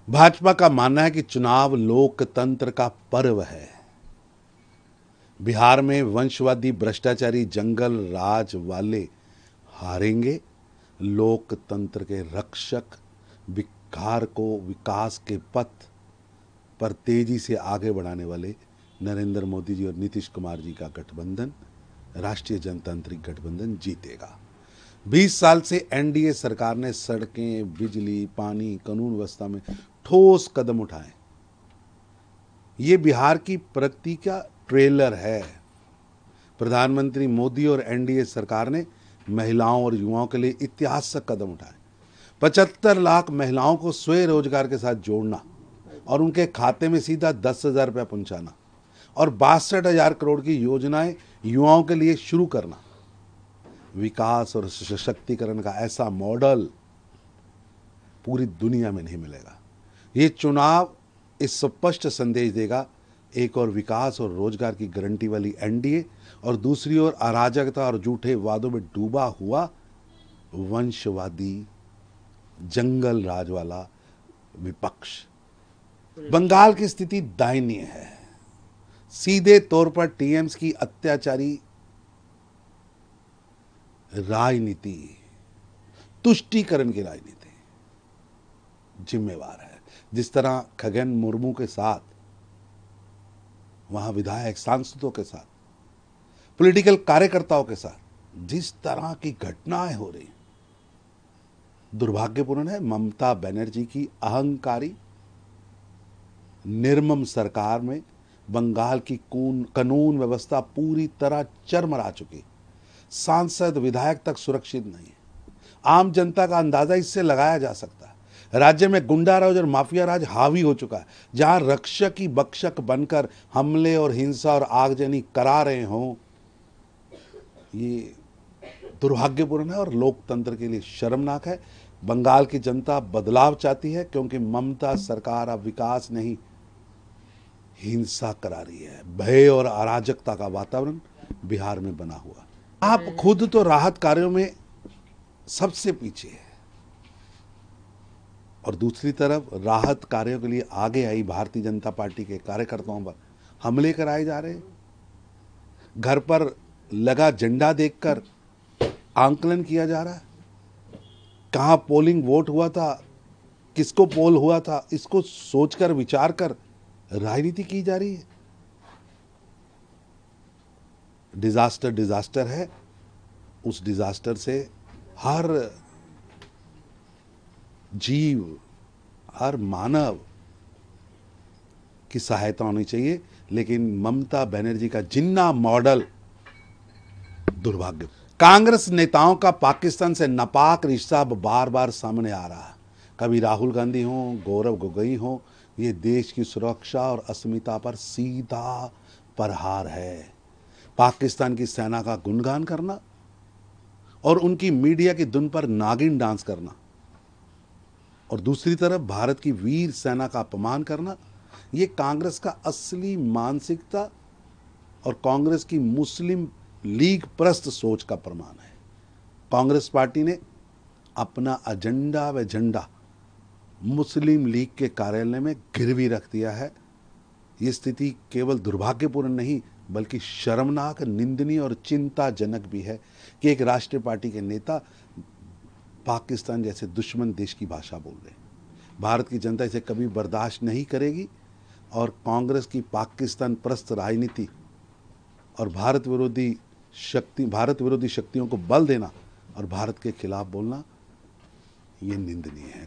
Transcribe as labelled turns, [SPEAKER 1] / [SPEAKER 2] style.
[SPEAKER 1] भाजपा का मानना है कि चुनाव लोकतंत्र का पर्व है। बिहार में वंशवादी भ्रष्टाचारी जंगल राज वाले हारेंगे। लोकतंत्र के रक्षक बिहार को विकास के पथ पर तेजी से आगे बढ़ाने वाले नरेंद्र मोदी जी और नीतीश कुमार जी का गठबंधन, राष्ट्रीय जनतांत्रिक गठबंधन जीतेगा। 20 साल से एनडीए सरकार ने सड़कें, बिजली, पानी, कानून व्यवस्था में ठोस कदम उठाए। ये बिहार की प्रगति का ट्रेलर है। प्रधानमंत्री मोदी और एनडीए सरकार ने महिलाओं और युवाओं के लिए ऐतिहासिक कदम उठाए। 75 लाख महिलाओं को स्वयं रोजगार के साथ जोड़ना और उनके खाते में सीधा 10,000 रुपया पहुंचाना और 62,000 करोड़ की योजनाएं युवाओं के लिए शुरू करना। विकास और सशक्तिकरण का ऐसा मॉडल पूरी दुनिया में नहीं मिलेगा। ये चुनाव इस स्पष्ट संदेश देगा, एक और विकास और रोजगार की गारंटी वाली एनडीए और दूसरी ओर अराजकता और झूठे वादों में डूबा हुआ वंशवादी जंगल राज वाला विपक्ष। बंगाल की स्थिति दयनीय है। सीधे तौर पर टीएम्स की अत्याचारी राजनीति, तुष्टीकरण की राजनीति जिम्मेवार है। जिस तरह खगेन मुर्मू के साथ, वहां विधायक सांसदों के साथ, पॉलिटिकल कार्यकर्ताओं के साथ जिस तरह की घटनाएं हो रही, दुर्भाग्यपूर्ण है। ममता बनर्जी की अहंकारी निर्मम सरकार में बंगाल की कानून व्यवस्था पूरी तरह चरमरा चुकी। सांसद, विधायक तक सुरक्षित नहीं है। आम जनता का अंदाजा इससे लगाया जा सकता है। राज्य में गुंडा राज और माफिया राज हावी हो चुका है। जहां रक्षक ही बक्षक बनकर हमले और हिंसा और आगजनी करा रहे हों, ये दुर्भाग्यपूर्ण है और लोकतंत्र के लिए शर्मनाक है। बंगाल की जनता बदलाव चाहती है क्योंकि ममता सरकार अब विकास नहीं, हिंसा करा रही है। भय और अराजकता का वातावरण बिहार में बना हुआ। आप खुद तो राहत कार्यों में सबसे पीछे है और दूसरी तरफ राहत कार्यों के लिए आगे आई भारतीय जनता पार्टी के कार्यकर्ताओं पर हमले कराए जा रहे हैं। घर पर लगा झंडा देखकर आंकलन किया जा रहा है। कहां पोलिंग वोट हुआ था, किसको पोल हुआ था, इसको सोचकर विचार कर राजनीति की जा रही है। डिजास्टर है। उस डिजास्टर से हर जीव, हर मानव की सहायता होनी चाहिए, लेकिन ममता बनर्जी का जिन्ना मॉडल दुर्भाग्य। कांग्रेस नेताओं का पाकिस्तान से नापाक रिश्ता अब बार बार सामने आ रहा है। कभी राहुल गांधी हो, गौरव गोगोई हो, ये देश की सुरक्षा और अस्मिता पर सीधा प्रहार है। पाकिस्तान की सेना का गुणगान करना और उनकी मीडिया की धुन पर नागिन डांस करना और दूसरी तरफ भारत की वीर सेना का अपमान करना, ये कांग्रेस का असली मानसिकता और कांग्रेस की मुस्लिम लीग प्रस्त सोच का प्रमाण है। कांग्रेस पार्टी ने अपना एजेंडा व झंडा मुस्लिम लीग के कार्यालय में गिरवी रख दिया है। ये स्थिति केवल दुर्भाग्यपूर्ण नहीं बल्कि शर्मनाक, निंदनीय और चिंताजनक भी है कि एक राष्ट्रीय पार्टी के नेता पाकिस्तान जैसे दुश्मन देश की भाषा बोल रहे हैं। भारत की जनता इसे कभी बर्दाश्त नहीं करेगी और कांग्रेस की पाकिस्तान प्रस्त राजनीति और भारत विरोधी शक्तियों को बल देना और भारत के खिलाफ बोलना, ये निंदनीय है।